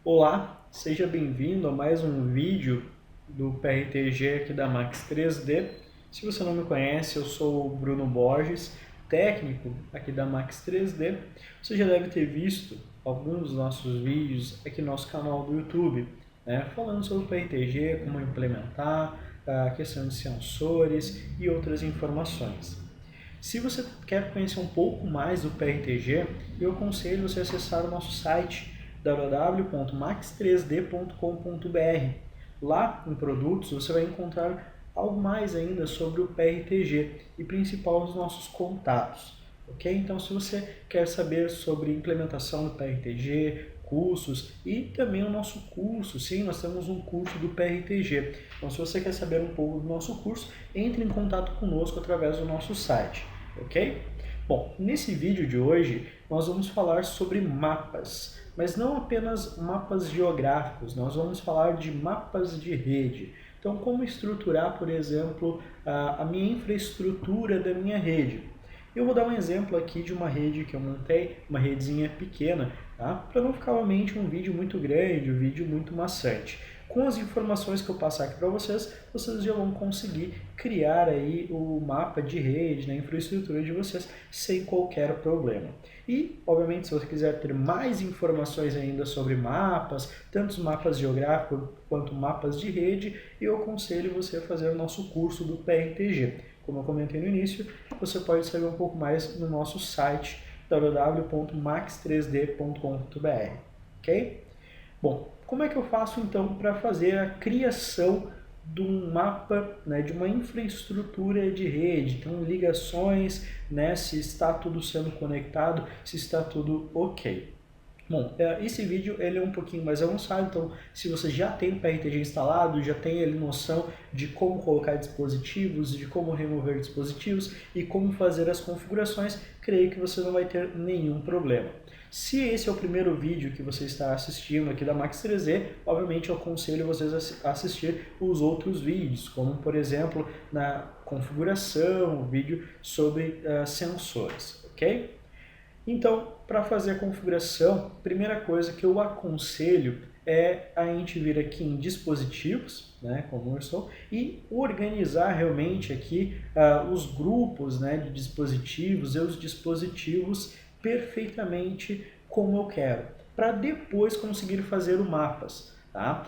Olá, seja bem-vindo a mais um vídeo do PRTG aqui da Max 3D. Se você não me conhece, eu sou o Bruno Borges, técnico aqui da Max 3D. Você já deve ter visto alguns dos nossos vídeos aqui no nosso canal do YouTube, falando sobre o PRTG, como implementar, a questão de sensores e outras informações. Se você quer conhecer um pouco mais do PRTG, eu aconselho você a acessar o nosso site www.max3d.com.br. Lá em produtos você vai encontrar algo mais ainda sobre o PRTG e principal os nossos contatos. Ok? Então, se você quer saber sobre implementação do PRTG, cursos e também o nosso curso, sim, nós temos um curso do PRTG. Então, se você quer saber um pouco do nosso curso, entre em contato conosco através do nosso site, ok? Bom, nesse vídeo de hoje nós vamos falar sobre mapas, mas não apenas mapas geográficos, nós vamos falar de mapas de rede. Então, como estruturar, por exemplo, a minha infraestrutura da minha rede. Eu vou dar um exemplo aqui de uma rede que eu montei, uma redezinha pequena, tá? Para não ficar realmente um vídeo muito grande, um vídeo muito maçante. Com as informações que eu passar aqui para vocês, vocês já vão conseguir criar aí o mapa de rede, a infraestrutura de vocês, sem qualquer problema. E, obviamente, se você quiser ter mais informações ainda sobre mapas, tanto os mapas geográficos quanto mapas de rede, eu aconselho você a fazer o nosso curso do PRTG. Como eu comentei no início, você pode saber um pouco mais no nosso site www.max3d.com.br, ok? Bom, como é que eu faço então para fazer a criação de um mapa, de uma infraestrutura de rede, então ligações, se está tudo sendo conectado, se está tudo ok. Bom, esse vídeo ele é um pouquinho mais avançado, então se você já tem o PRTG instalado, já tem ali noção de como colocar dispositivos, de como remover dispositivos e como fazer as configurações, creio que você não vai ter nenhum problema. Se esse é o primeiro vídeo que você está assistindo aqui da Max 3D, obviamente eu aconselho vocês a assistir os outros vídeos, como por exemplo na configuração, o vídeo sobre sensores, ok? Então, para fazer a configuração, a primeira coisa que eu aconselho é a gente vir aqui em dispositivos, como eu estou, e organizar realmente aqui os grupos de dispositivos e os dispositivos perfeitamente como eu quero, para depois conseguir fazer o mapas. Tá?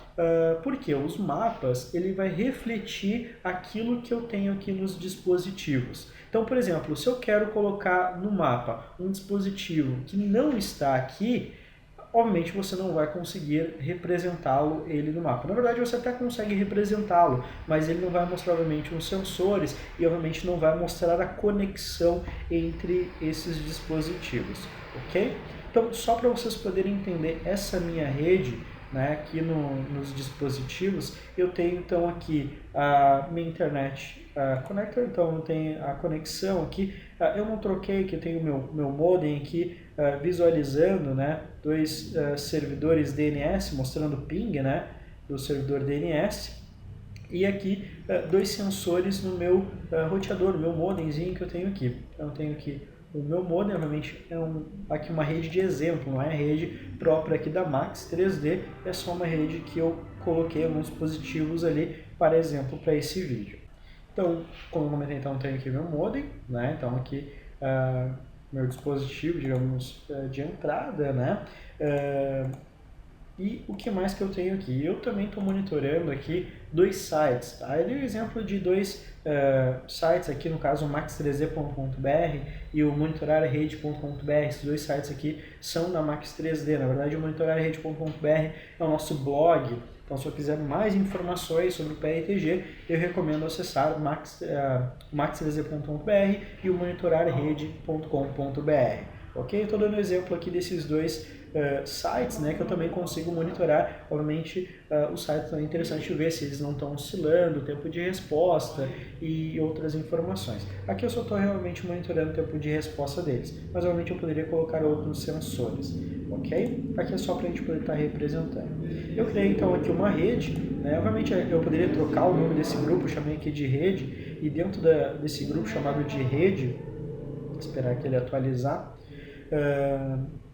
Porque os mapas ele vai refletir aquilo que eu tenho aqui nos dispositivos. Então, por exemplo, se eu quero colocar no mapa um dispositivo que não está aqui, obviamente você não vai conseguir representá-lo ele no mapa. Na verdade, você até consegue representá-lo, mas ele não vai mostrar, obviamente, os sensores e, obviamente, não vai mostrar a conexão entre esses dispositivos, ok? Então, só para vocês poderem entender essa minha rede, aqui nos dispositivos, eu tenho então aqui a minha internet connector, então eu tenho a conexão aqui, eu não troquei, que eu tenho meu modem aqui visualizando dois servidores DNS, mostrando o ping do servidor DNS, e aqui dois sensores no meu roteador, no meu modemzinho que eu tenho aqui. Então eu tenho aqui o meu modem, obviamente, é aqui uma rede de exemplo, não é a rede própria aqui da Max 3D, é só uma rede que eu coloquei alguns dispositivos ali, para exemplo, para esse vídeo. Então, como eu comentei, então, eu tenho aqui meu modem, então aqui meu dispositivo, digamos, de entrada, e o que mais que eu tenho aqui? Eu também estou monitorando aqui dois sites, tá? Eu dei o exemplo de dois sites aqui, no caso o max3d.com.br e o monitorarrede.com.br. Esses dois sites aqui são da Max 3D. Na verdade, o monitorarrede.com.br é o nosso blog. Então, se eu quiser mais informações sobre o PRTG, eu recomendo acessar max3d.com.br e o monitorarrede.com.br. Ok? Estou dando exemplo aqui desses dois sites, que eu também consigo monitorar. Obviamente, os sites é interessante ver se eles não estão oscilando, o tempo de resposta e outras informações. Aqui eu só estou realmente monitorando o tempo de resposta deles, mas obviamente eu poderia colocar outros sensores, ok? Aqui é só para a gente poder estar representando. Eu criei então aqui uma rede, obviamente eu poderia trocar o nome desse grupo, chamei aqui de rede, e dentro desse grupo chamado de rede, vou esperar que ele atualizar,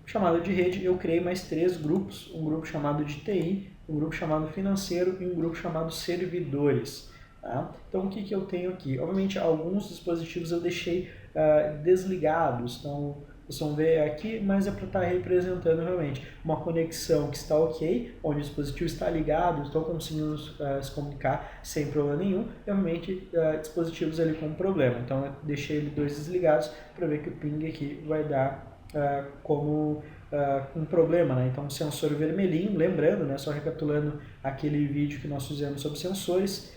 chamado de rede, eu criei mais 3 grupos, um grupo chamado de TI, um grupo chamado financeiro e um grupo chamado servidores. Tá? Então, o que eu tenho aqui? Obviamente, alguns dispositivos eu deixei desligados, então vocês vão ver aqui, mas é para estar representando realmente uma conexão que está ok, onde o dispositivo está ligado, estou conseguindo se comunicar sem problema nenhum, e realmente dispositivos ali com problema. Então eu deixei ele 2 desligados para ver que o ping aqui vai dar como um problema, né? Então sensor vermelhinho, lembrando, né, só recapitulando aquele vídeo que nós fizemos sobre sensores,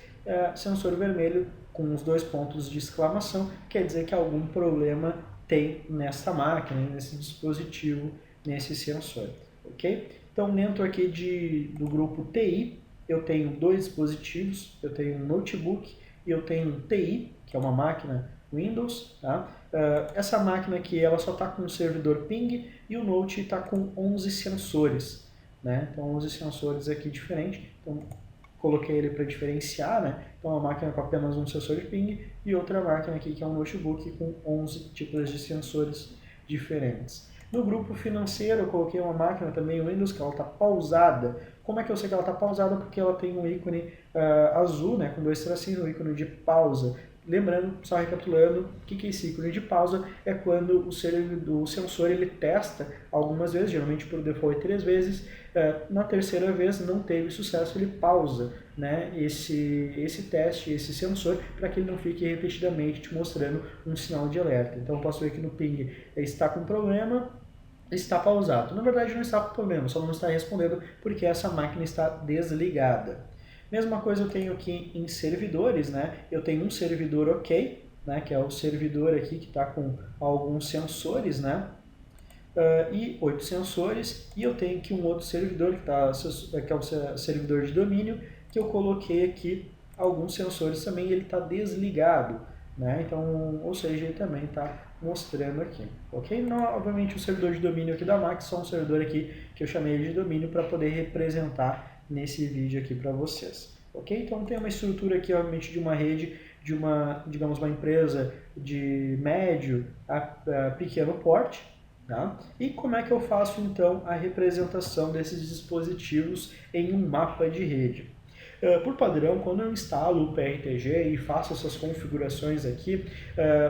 sensor vermelho com os 2 pontos de exclamação, quer dizer que algum problema tem nessa máquina, nesse dispositivo, nesse sensor, ok? Então dentro aqui do grupo TI, eu tenho 2 dispositivos, eu tenho um notebook e eu tenho um TI, que é uma máquina Windows, tá? Essa máquina aqui ela só está com um servidor ping e o Note está com 11 sensores, né? Então 11 sensores aqui diferentes. Então coloquei ele para diferenciar, né? Então uma máquina com apenas um sensor de ping e outra máquina aqui que é um notebook com 11 tipos de sensores diferentes. No grupo financeiro eu coloquei uma máquina também Windows que ela está pausada. Como é que eu sei que ela está pausada? Porque ela tem um ícone azul, né, com 2 tracinhos, um ícone de pausa. Lembrando, só recapitulando, o que é esse ícone de pausa? É quando o sensor ele testa algumas vezes, geralmente por default 3 vezes, na terceira vez não teve sucesso, ele pausa, né, esse teste, esse sensor, para que ele não fique repetidamente te mostrando um sinal de alerta. Então eu posso ver que no ping está com problema, está pausado. Na verdade não está com problema, só não está respondendo porque essa máquina está desligada. Mesma coisa eu tenho aqui em servidores, né? Eu tenho um servidor ok, né? Que é o servidor aqui que está com alguns sensores, né? E 8 sensores, e eu tenho aqui um outro servidor que é o servidor de domínio, que eu coloquei aqui alguns sensores também, e ele está desligado, né? Então, ou seja, ele também está mostrando aqui, ok? Não, obviamente o servidor de domínio aqui da Mac, só um servidor aqui que eu chamei de domínio para poder representar nesse vídeo aqui para vocês, ok? Então tem uma estrutura aqui, obviamente, de uma rede, de digamos, uma empresa de médio a pequeno porte, tá? E como é que eu faço, então, a representação desses dispositivos em um mapa de rede? Por padrão, quando eu instalo o PRTG e faço essas configurações aqui,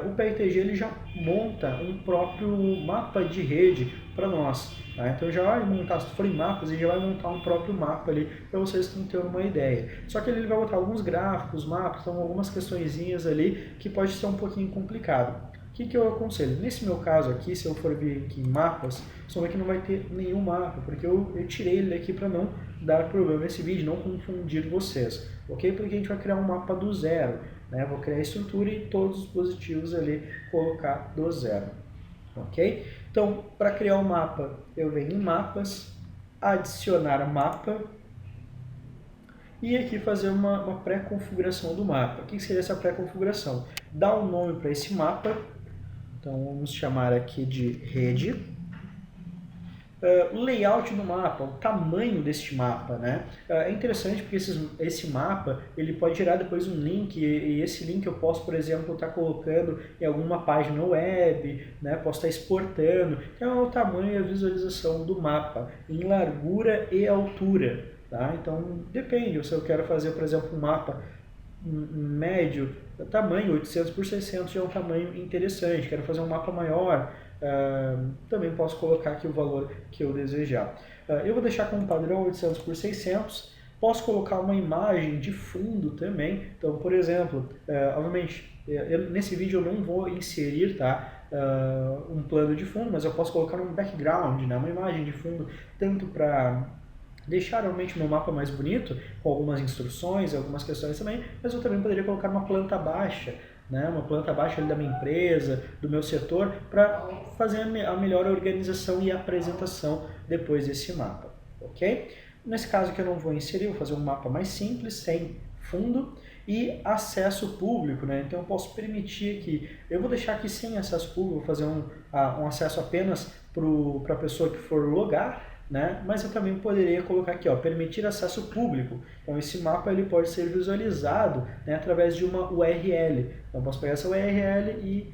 o PRTG ele já monta um próprio mapa de rede para nós. Tá? Então já vai montar, se for em mapas, ele já vai montar um próprio mapa ali para vocês terem uma ideia. Só que ele vai botar alguns gráficos, mapas, então algumas questõezinhas ali que pode ser um pouquinho complicado. O que eu aconselho? Nesse meu caso aqui, se eu for vir aqui em mapas, só que não vai ter nenhum mapa, porque eu tirei ele aqui para não dar problema nesse vídeo, não confundir vocês, ok? Porque a gente vai criar um mapa do zero, né? Vou criar a estrutura e todos os dispositivos ali colocar do zero, ok? Então, para criar o mapa, eu venho em mapas, adicionar mapa, e aqui fazer uma pré-configuração do mapa. O que seria essa pré-configuração? Dar um nome para esse mapa. Então vamos chamar aqui de rede. O layout do mapa, o tamanho deste mapa, né? É interessante porque esse mapa ele pode gerar depois um link e esse link eu posso, por exemplo, estar colocando em alguma página web, né? Posso estar exportando. Então é o tamanho e a visualização do mapa em largura e altura, tá? Então depende, se eu quero fazer, por exemplo, um mapa médio, tamanho 800 por 600 já é um tamanho interessante. Quero fazer um mapa maior, também posso colocar aqui o valor que eu desejar. Eu vou deixar como padrão 800 por 600. Posso colocar uma imagem de fundo também. Então, por exemplo, obviamente, nesse vídeo eu não vou inserir, tá, um plano de fundo, mas eu posso colocar um background, né, uma imagem de fundo, tanto para deixar realmente o meu mapa mais bonito, com algumas instruções, algumas questões também, mas eu também poderia colocar uma planta baixa, né, uma planta baixa ali da minha empresa, do meu setor, para fazer a melhor organização e apresentação depois desse mapa, ok? Nesse caso aqui eu não vou inserir, vou fazer um mapa mais simples, sem fundo, e acesso público, né? Então eu posso permitir que, eu vou deixar aqui sem acesso público, vou fazer um acesso apenas para a pessoa que for logar, né? Mas eu também poderia colocar aqui, ó, permitir acesso público. Então esse mapa ele pode ser visualizado, né, através de uma URL. Então eu posso pegar essa URL e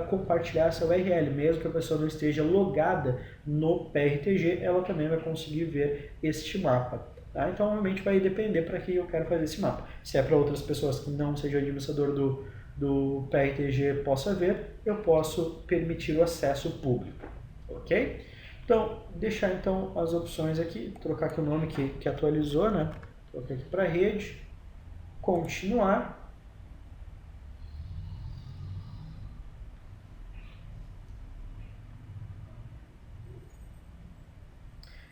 compartilhar essa URL, mesmo que a pessoa não esteja logada no PRTG, ela também vai conseguir ver este mapa. Tá? Então, realmente vai depender para que eu quero fazer esse mapa. Se é para outras pessoas que não sejam administrador do PRTG possa ver, eu posso permitir o acesso público, ok? Então, deixar então as opções aqui, trocar aqui o nome que atualizou, né? Trocar aqui para rede, continuar.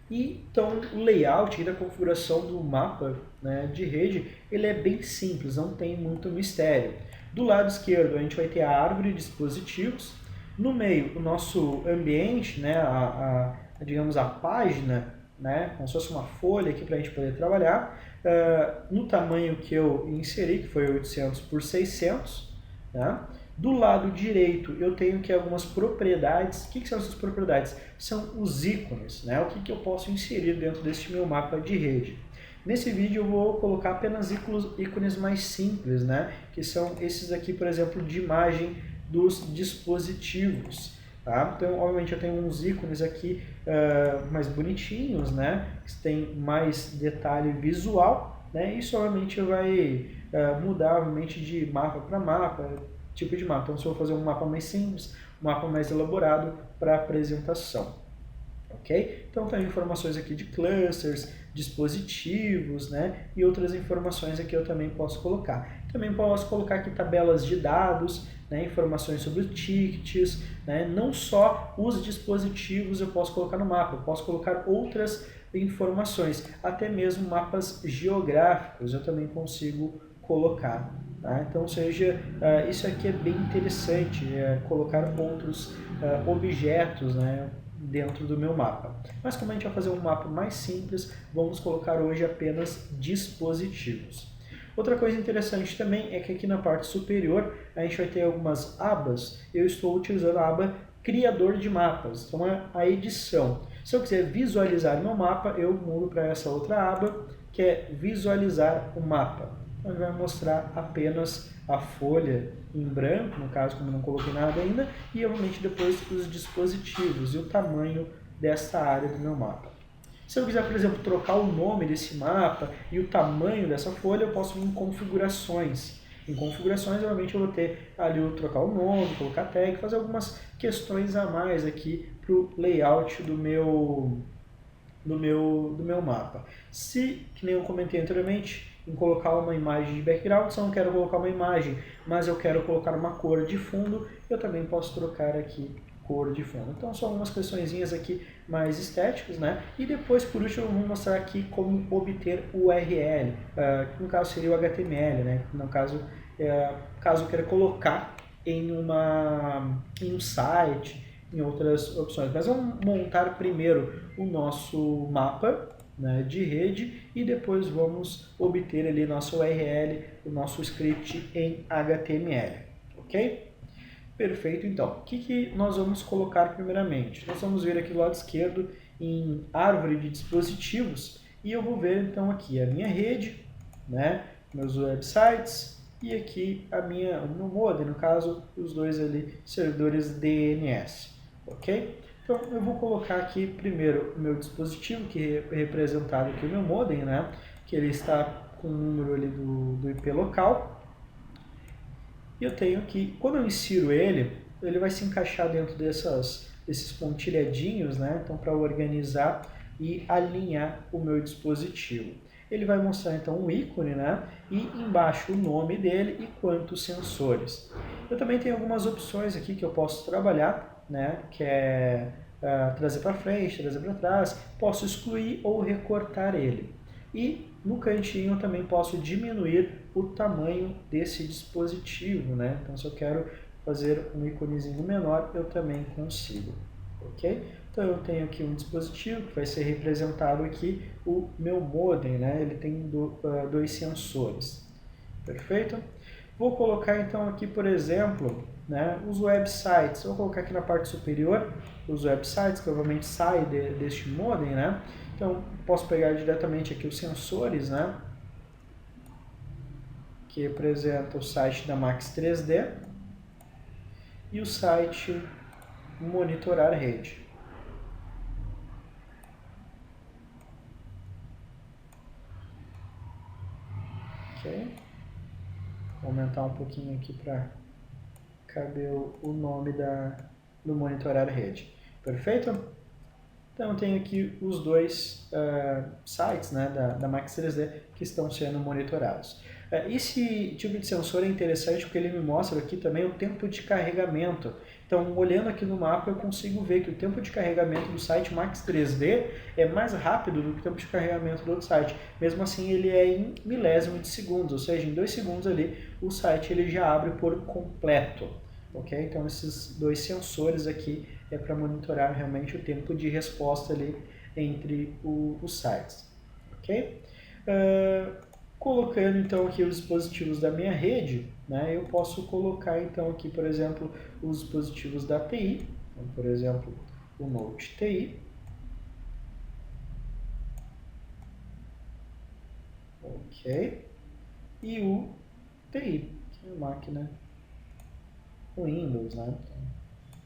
E então o layout da configuração do mapa, né, de rede, ele é bem simples, não tem muito mistério. Do lado esquerdo a gente vai ter a árvore de dispositivos, no meio o nosso ambiente, né, digamos a página, né, como se fosse uma folha aqui para a gente poder trabalhar, no tamanho que eu inseri, que foi 800 por 600, tá? Do lado direito eu tenho aqui algumas propriedades. O que são essas propriedades? São os ícones, né? O que eu posso inserir dentro deste meu mapa de rede. Nesse vídeo eu vou colocar apenas ícones mais simples, né? Que são esses aqui, por exemplo, de imagem dos dispositivos. Tá? Então, obviamente, eu tenho uns ícones aqui mais bonitinhos, né? Que tem mais detalhe visual, né? Isso, obviamente, vai mudar, obviamente, de mapa para mapa, tipo de mapa. Então, se eu vou fazer um mapa mais simples, um mapa mais elaborado para apresentação. Ok? Então, tem informações aqui de clusters, dispositivos, né? E outras informações aqui eu também posso colocar. Também posso colocar aqui tabelas de dados, né? Informações sobre tickets, né? Não só os dispositivos eu posso colocar no mapa, eu posso colocar outras informações, até mesmo mapas geográficos eu também consigo colocar. Tá? Então, ou seja, isso aqui é bem interessante, colocar outros objetos, né, dentro do meu mapa. Mas como a gente vai fazer um mapa mais simples, vamos colocar hoje apenas dispositivos. Outra coisa interessante também é que aqui na parte superior a gente vai ter algumas abas. Eu estou utilizando a aba Criador de Mapas, então é a edição. Se eu quiser visualizar meu mapa, eu mudo para essa outra aba, que é Visualizar o Mapa. Então ele vai mostrar apenas a folha em branco, no caso, como eu não coloquei nada ainda, e obviamente depois os dispositivos e o tamanho dessa área do meu mapa. Se eu quiser, por exemplo, trocar o nome desse mapa e o tamanho dessa folha, eu posso ir em configurações. Em configurações, obviamente, eu vou ter ali o trocar o nome, colocar tag, fazer algumas questões a mais aqui para o layout do meu mapa. Se, que nem eu comentei anteriormente, em colocar uma imagem de background, se eu não quero colocar uma imagem, mas eu quero colocar uma cor de fundo, eu também posso trocar aqui cor de fundo. Então são algumas questõezinhas aqui mais estéticas, né? E depois, por último, eu vou mostrar aqui como obter o URL, que no caso seria o HTML, né? No caso, caso eu queira colocar em um site, em outras opções. Mas vamos montar primeiro o nosso mapa, né, de rede e depois vamos obter ali nosso URL, o nosso script em HTML, ok? Perfeito, então. O que nós vamos colocar primeiramente? Nós vamos ver aqui do lado esquerdo em árvore de dispositivos e eu vou ver então aqui a minha rede, né, meus websites e aqui o meu modem, no caso os dois ali servidores DNS, ok? Então eu vou colocar aqui primeiro o meu dispositivo, que é representado aqui o meu modem, né, que ele está com o número ali do IP local. E eu tenho que, quando eu insiro ele vai se encaixar dentro desses pontilhadinhos, né? Então, para organizar e alinhar o meu dispositivo. Ele vai mostrar então um ícone, né? E embaixo o nome dele e quantos sensores. Eu também tenho algumas opções aqui que eu posso trabalhar, né? Que é trazer para frente, trazer para trás. Posso excluir ou recortar ele. E no cantinho eu também posso diminuir o tamanho desse dispositivo, né? Então, se eu quero fazer um íconezinho menor, eu também consigo, ok? Então, eu tenho aqui um dispositivo que vai ser representado aqui, o meu modem, né? Ele tem dois sensores, perfeito? Vou colocar então aqui, por exemplo, né, os websites. Vou colocar aqui na parte superior os websites, que obviamente saem deste modem, né? Então, posso pegar diretamente aqui os sensores, né? Que representa o site da Max 3D. e o site monitorar rede. Ok? Vou aumentar um pouquinho aqui para caber o nome do monitorar rede. Perfeito? Então, eu tenho aqui os dois sites, né, da Max 3D que estão sendo monitorados. Esse tipo de sensor é interessante porque ele me mostra aqui também o tempo de carregamento. Então, olhando aqui no mapa, eu consigo ver que o tempo de carregamento do site Max 3D é mais rápido do que o tempo de carregamento do outro site. Mesmo assim, ele é em milésimo de segundos, ou seja, em 2 segundos ali, o site ele já abre por completo. Okay? Então, esses dois sensores aqui é para monitorar realmente o tempo de resposta ali entre os sites. Ok? Colocando então aqui os dispositivos da minha rede, né, eu posso colocar então aqui, por exemplo, os dispositivos da TI, então, por exemplo, o Note TI. Ok? E o TI, que é a máquina Windows, né? Então,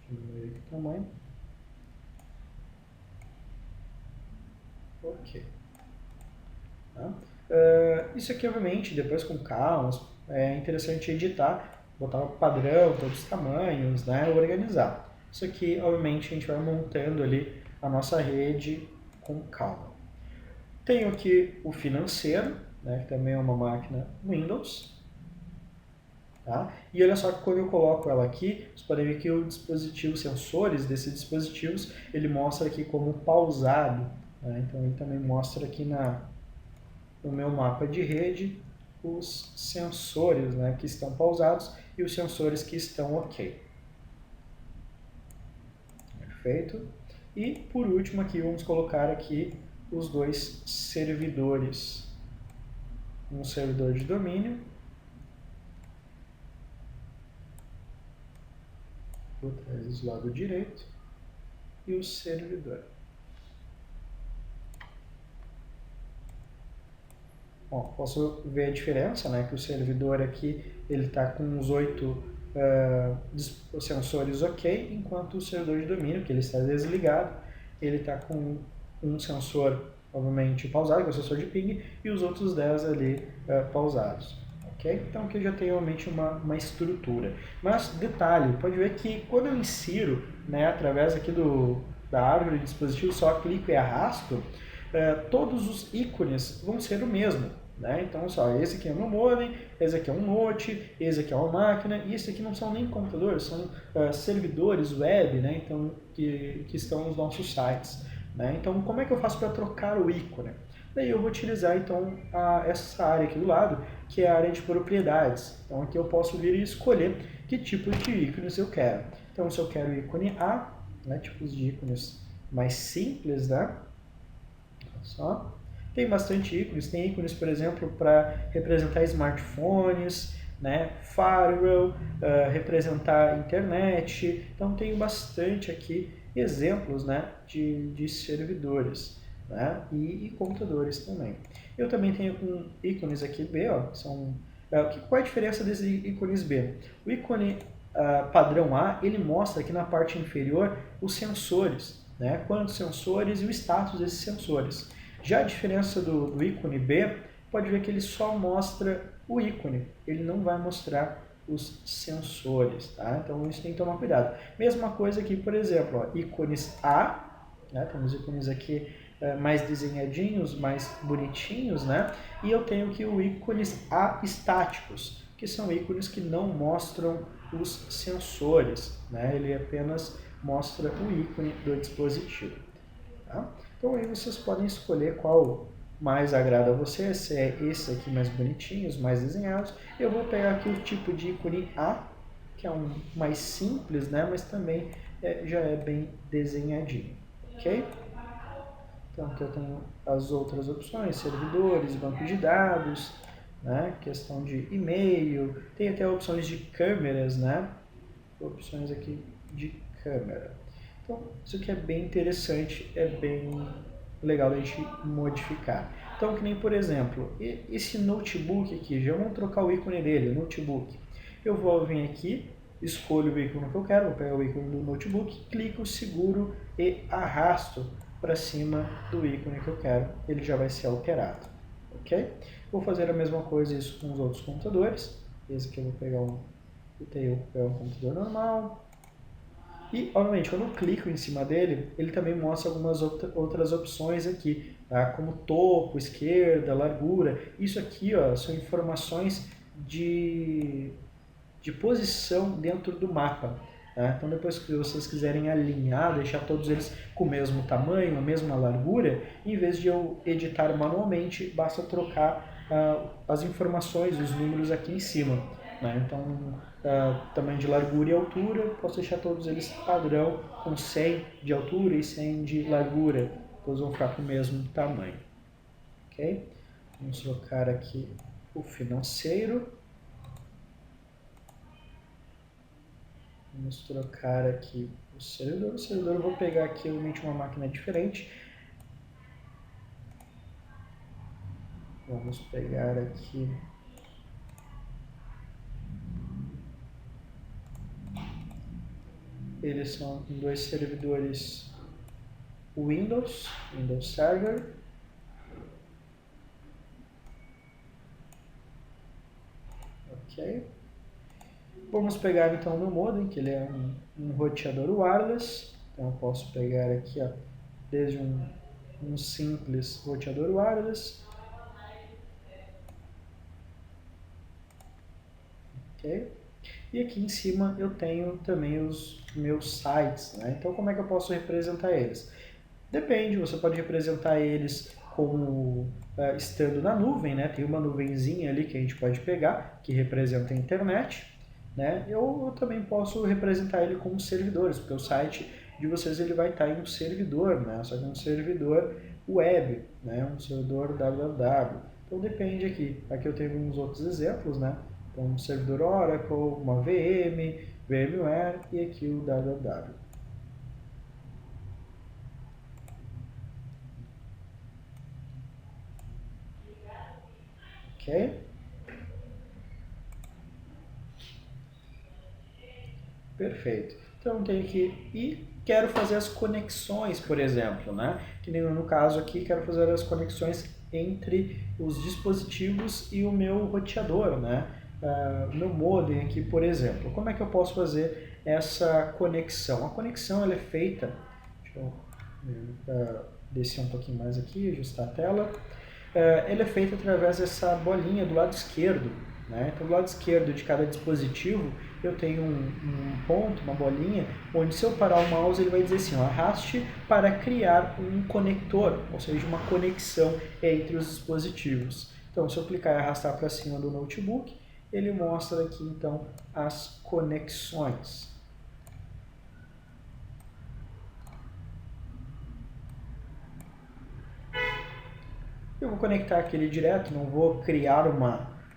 diminuir aqui o tamanho. Ok. Tá? Isso aqui, obviamente, depois com calma, é interessante editar, botar o padrão, todos os tamanhos, né? Organizar. Isso aqui, obviamente, a gente vai montando ali a nossa rede com calma. Tenho aqui o financeiro, né? Que também é uma máquina Windows. Tá? E olha só que quando eu coloco ela aqui, vocês podem ver que o dispositivo, os sensores desses dispositivos, ele mostra aqui como pausado. Né? Então ele também mostra aqui no meu mapa de rede os sensores, né, que estão pausados e os sensores que estão ok. Perfeito? E por último aqui vamos colocar aqui os dois servidores. Um servidor de domínio. Vou trazer do lado direito. E o servidor. Bom, posso ver a diferença, né? Que o servidor aqui ele está com os 8 sensores ok, enquanto o servidor de domínio, que ele está desligado, ele está com um sensor, obviamente, pausado, que é o sensor de ping, e os outros 10 ali pausados. Okay? Então aqui eu já tenho realmente uma estrutura. Mas, detalhe, pode ver que quando eu insiro, né, através aqui da árvore de dispositivo, só clico e arrasto, todos os ícones vão ser o mesmo. Né? Então, só, esse aqui é meu modem, esse aqui é um note, esse aqui é uma máquina, e esse aqui não são nem computadores, são servidores web, né? Então, que estão nos nossos sites. Né? Então, como é que eu faço para trocar o ícone? Daí eu vou utilizar então essa área aqui do lado, que é a área de propriedades. Então aqui eu posso vir e escolher que tipo de ícones eu quero. Então se eu quero ícone A, né, tipos de ícones mais simples, né? Só. Tem bastante ícones, tem ícones, por exemplo, para representar smartphones, né, firewall, representar internet. Então tem bastante aqui exemplos, né, de servidores, né, e computadores também. Eu também tenho ícones aqui B, ó, são, qual é a diferença desses ícones B? O ícone padrão A, ele mostra aqui na parte inferior os sensores, né, quantos sensores e o status desses sensores. Já a diferença do ícone B, pode ver que ele só mostra o ícone, ele não vai mostrar os sensores, tá? Então isso tem que tomar cuidado. Mesma coisa aqui, por exemplo, ó, ícones A, né? Temos ícones aqui mais desenhadinhos, mais bonitinhos, né? E eu tenho aqui o ícones A estáticos, que são ícones que não mostram os sensores, né? Ele apenas mostra o ícone do dispositivo. Tá? Então aí vocês podem escolher qual mais agrada a você, se é esse aqui mais bonitinhos, mais desenhados. Eu vou pegar aqui o tipo de ícone A, que é um mais simples, né? Mas também já é bem desenhadinho, ok? Então aqui eu tenho as outras opções, servidores, banco de dados, né? Questão de e-mail, tem até opções de câmeras, né? Opções aqui de câmera. Então, isso aqui é bem interessante, é bem legal a gente modificar. Então, que nem, por exemplo, esse notebook aqui, já vamos trocar o ícone dele, o notebook. Eu vou vir aqui, escolho o ícone que eu quero, vou pegar o ícone do notebook, clico, seguro e arrasto para cima do ícone que eu quero, ele já vai ser alterado, ok? Vou fazer a mesma coisa isso com os outros computadores. Esse aqui eu vou pegar um computador normal. E, obviamente, quando eu clico em cima dele, ele também mostra algumas outras opções aqui, tá? Como topo, esquerda, largura. Isso aqui, ó, são informações de posição dentro do mapa. Tá? Então, depois que vocês quiserem alinhar, deixar todos eles com o mesmo tamanho, a mesma largura, em vez de eu editar manualmente, basta trocar as informações, os números aqui em cima. Né? Então, tamanho de largura e altura, posso deixar todos eles padrão, com 100 de altura e 100 de largura. Todos vão ficar com o mesmo tamanho. Okay? Vamos trocar aqui o financeiro. Vamos trocar aqui o servidor. O servidor eu vou pegar aqui, obviamente, uma máquina diferente. Vamos pegar aqui... Eles são dois servidores Windows Server. Ok. Vamos pegar então o meu modem, que ele é um roteador wireless. Então eu posso pegar aqui, ó, desde um simples roteador wireless. Ok. E aqui em cima eu tenho também os meus sites, né? Então como é que eu posso representar eles? Depende, você pode representar eles como estando na nuvem, né? Tem uma nuvenzinha ali que a gente pode pegar, que representa a internet, né? Eu também posso representar ele como servidores, porque o site de vocês ele vai estar em um servidor, né? Só que um servidor web, né? Um servidor www. Então depende aqui. Aqui eu tenho uns outros exemplos, né? Então, um servidor Oracle, uma VM, VMware e aqui o www. Ok? Perfeito. Então, tenho aqui e quero fazer as conexões, por exemplo, né? Que nem no caso aqui, quero fazer as conexões entre os dispositivos e o meu roteador, né? O meu modem aqui, por exemplo. Como é que eu posso fazer essa conexão? A conexão ela é feita... Deixa eu descer um pouquinho mais aqui, ajustar a tela. Ela é feita através dessa bolinha do lado esquerdo. Né? Então, do lado esquerdo de cada dispositivo, eu tenho um ponto, uma bolinha, onde se eu parar o mouse, ele vai dizer assim, ó, arraste para criar um conector, ou seja, uma conexão entre os dispositivos. Então, se eu clicar e arrastar para cima do notebook, ele mostra aqui, então, as conexões. Eu vou conectar aquele direto, não vou criar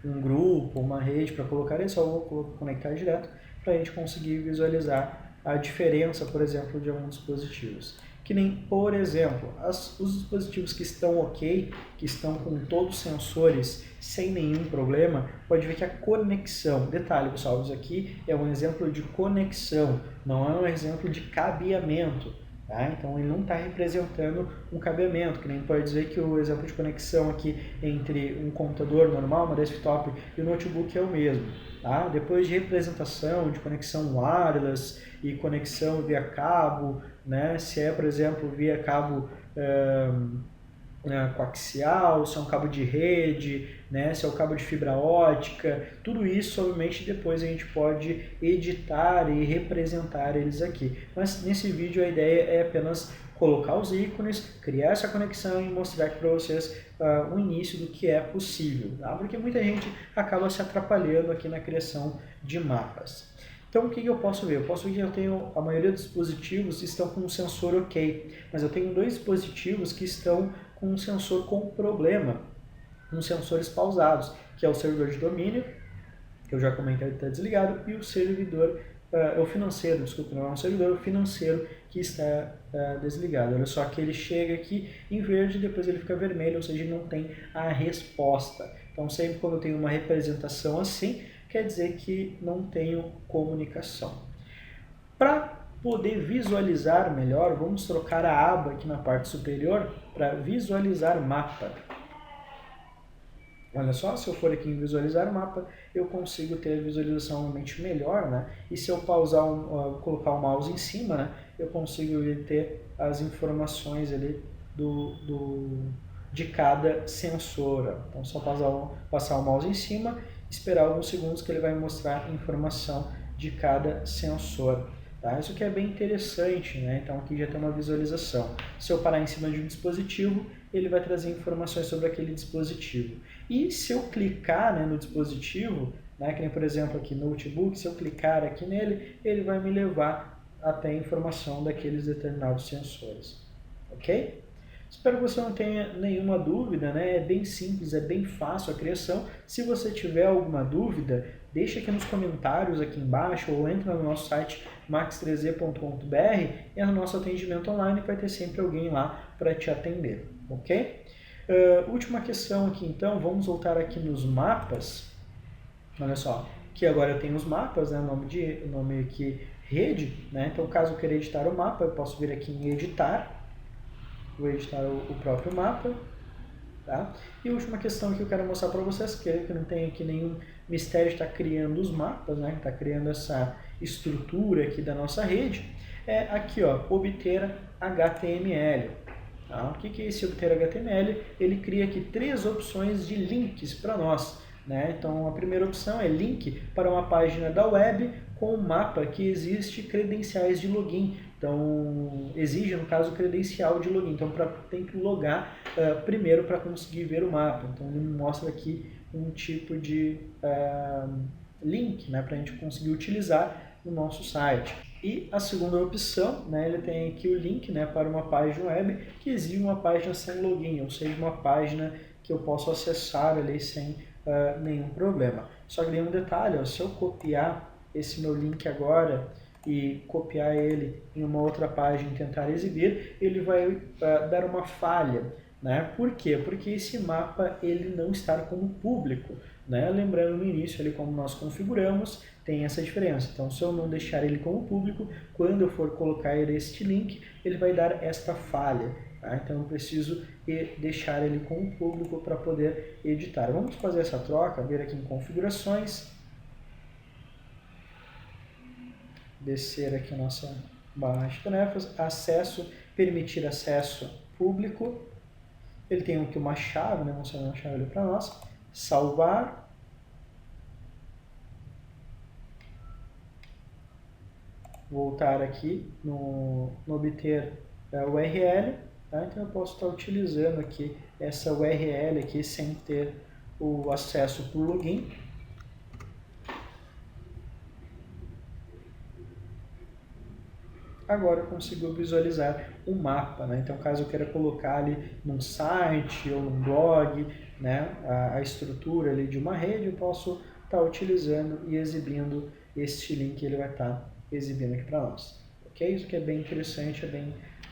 um grupo, uma rede para colocar ele, só vou conectar direto para a gente conseguir visualizar a diferença, por exemplo, de alguns dispositivos. Que nem, por exemplo, os dispositivos que estão ok, que estão com todos os sensores sem nenhum problema, pode ver que a conexão, detalhe pessoal, isso aqui é um exemplo de conexão, não é um exemplo de cabeamento. Tá? Então ele não está representando um cabeamento, que nem pode dizer que o exemplo de conexão aqui entre um computador normal, uma desktop e o notebook é o mesmo. Tá? Depois de representação de conexão wireless e conexão via cabo, né? Se é, por exemplo, via cabo coaxial, se é um cabo de rede, né, se é um cabo de fibra ótica, tudo isso, obviamente, depois a gente pode editar e representar eles aqui. Mas nesse vídeo a ideia é apenas colocar os ícones, criar essa conexão e mostrar aqui para vocês o início do que é possível, tá? Porque muita gente acaba se atrapalhando aqui na criação de mapas. Então, o que eu posso ver? Eu posso ver que eu tenho, a maioria dos dispositivos estão com um sensor ok, mas eu tenho dois dispositivos que estão com um sensor com problema, uns sensores pausados, que é o servidor de domínio, que eu já comentei que está desligado, e o servidor, o financeiro, desculpa, não é um servidor, o financeiro que está desligado. Olha só que ele chega aqui em verde e depois ele fica vermelho, ou seja, ele não tem a resposta. Então, sempre quando eu tenho uma representação assim, quer dizer que não tenho comunicação. Para poder visualizar melhor, vamos trocar a aba aqui na parte superior para visualizar mapa. Olha só, se eu for aqui em visualizar o mapa, eu consigo ter a visualização realmente melhor, né? E se eu pausar, colocar o mouse em cima, né, eu consigo ter as informações ali de cada sensor. Então, só passar o mouse em cima, esperar alguns segundos que ele vai mostrar a informação de cada sensor. Tá? Isso aqui é bem interessante, né? Então aqui já tem uma visualização. Se eu parar em cima de um dispositivo, ele vai trazer informações sobre aquele dispositivo. E se eu clicar, né, no dispositivo, né, que nem por exemplo aqui no notebook, se eu clicar aqui nele, ele vai me levar até a informação daqueles determinados sensores. Ok? Espero que você não tenha nenhuma dúvida, né? É bem simples, é bem fácil a criação. Se você tiver alguma dúvida, deixa aqui nos comentários aqui embaixo ou entra no nosso site max3z.com.br e no nosso atendimento online vai ter sempre alguém lá para te atender, ok? Última questão aqui então, vamos voltar aqui nos mapas. Olha só, que agora eu tenho os mapas, né? O nome aqui rede, né? Então caso eu queira editar o mapa, eu posso vir aqui em editar. Vou editar o próprio mapa. Tá? E a última questão que eu quero mostrar para vocês, que não tem aqui nenhum mistério de estar criando os mapas, né? Está criando essa estrutura aqui da nossa rede, é aqui, ó, obter HTML. Tá? O que é esse obter HTML? Ele cria aqui 3 opções de links para nós. Né? Então a primeira opção é link para uma página da web com um mapa que existe credenciais de login. Então exige, no caso, credencial de login. Então tem que logar primeiro para conseguir ver o mapa. Então ele mostra aqui um tipo de link, né, para a gente conseguir utilizar no nosso site. E a segunda opção, né, ele tem aqui o link, né, para uma página web que exige uma página sem login, ou seja, uma página que eu posso acessar ali sem nenhum problema. Só que tem um detalhe, ó, se eu copiar esse meu link agora e copiar ele em uma outra página e tentar exibir, ele vai dar uma falha. Né? Por quê? Porque esse mapa ele não está como público. Né? Lembrando no início, ali, como nós configuramos, tem essa diferença. Então, se eu não deixar ele como público, quando eu for colocar este link, ele vai dar esta falha. Tá? Então, eu preciso deixar ele como público para poder editar. Vamos fazer essa troca, vir aqui em configurações, descer aqui a nossa barra de tarefas, acesso, permitir acesso público. Ele tem aqui uma chave, né? Vamos fazer uma chave ali para nós. Salvar. Voltar aqui no obter URL. Tá? Então eu posso estar utilizando aqui essa URL aqui sem ter o acesso por login. Agora eu consigo visualizar um mapa, né? Então caso eu queira colocar ali num site ou num blog, né, a estrutura ali de uma rede, eu posso estar utilizando e exibindo este link, ele vai estar exibindo aqui para nós. Ok? Isso que é bem interessante, é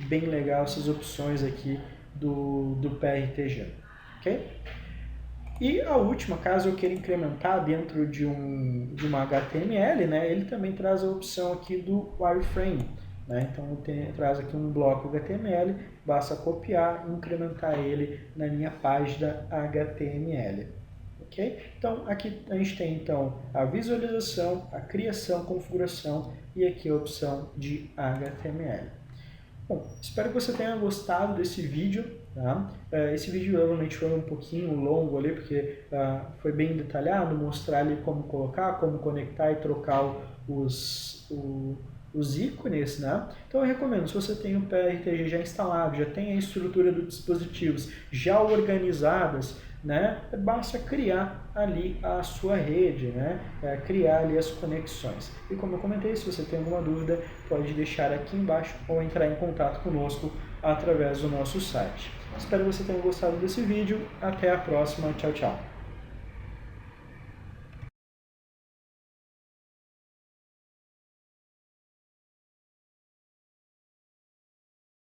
bem legal essas opções aqui do PRTG. Ok? E a última, caso eu queira incrementar dentro de uma HTML, né, ele também traz a opção aqui do wireframe. Né? Então traz aqui um bloco HTML, basta copiar e incrementar ele na minha página HTML. Okay? Então aqui a gente tem então a visualização, a criação, configuração e aqui a opção de HTML. Bom, espero que você tenha gostado desse vídeo. Tá? Esse vídeo realmente foi um pouquinho longo ali, porque foi bem detalhado, mostrar ali como colocar, como conectar e trocar os ícones, né? Então eu recomendo, se você tem o PRTG já instalado, já tem a estrutura dos dispositivos já organizadas, né? Basta criar ali a sua rede, né? Criar ali as conexões. E como eu comentei, se você tem alguma dúvida, pode deixar aqui embaixo ou entrar em contato conosco através do nosso site. Espero que você tenha gostado desse vídeo. Até a próxima. Tchau, tchau.